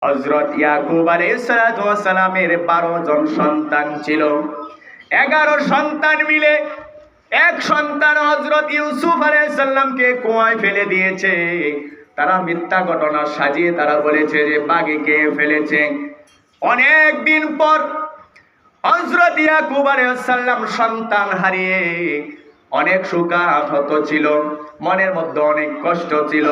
হযরত ইয়াকুব আলাইহিস সালাতু ওয়াস সালামের 12 জন সন্তান ছিল। 11 সন্তান মিলে এক সন্তান হযরত ইউসুফ আলাইহিস সালামকে কুয়ায় ফেলে দিয়েছে। তারা মিথ্যা ঘটনা সাজিয়ে তারা বলেছে যে বাঘে কে ফেলেছে। অনেক দিন পর হযরত ইয়াকুব আলাইহিস সালাম সন্তান হারিয়ে অনেক শোকাহত ছিল, মনের মধ্যে অনেক কষ্ট ছিল।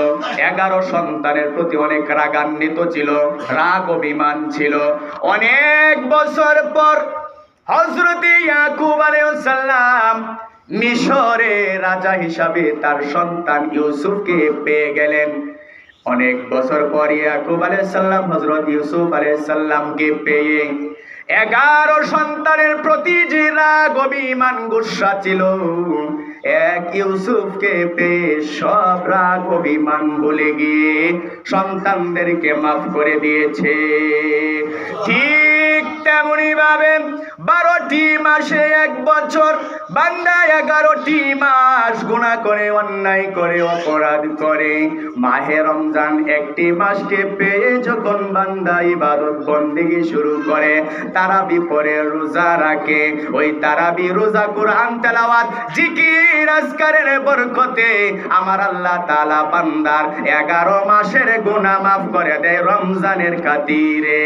11 সন্তানের প্রতি অনেক রাগান্বিত ছিল, রাগ অভিমান ছিল। অনেক বছর পর হযরত ইয়াকুব আলাইহিস সালাম মিশরে রাজা হিসাবে তার সন্তান ইউসুফকে পেয়ে গেলেন। অনেক বছর পর ইয়াকুব আলাইহিস সালাম হযরত ইউসুফ আলাইহিস সালামকে পেয়ে 11 সন্তানের প্রতি যে রাগ অভিমান গুসা ছিল, এক ইউসুফকে পেয়ে সব রাগ অভিমান ভুলে গিয়ে সন্তানদেরকে মাফ করে দিয়েছে। ঠিক তেমনি ভাবে 12টি মাসে এক বছর, বান্দা 11টি মাস গুনাহ করে, অন্যায় করে, অপরাধ করে। মাহে রমজান একটি মাসকে পেয়ে যখন বান্দা ইবাদত বন্দেগী শুরু করে, তারাবি পড়ে, রোজা রাখে, ওই তারাবি রোজা কোরআন তেলাওয়াত জিকির আজকারের বরকতে আমার আল্লাহ তাআলা বান্দার 11 মাসের গুনাহ মাফ করে দেয় রমজানের খাতিরে।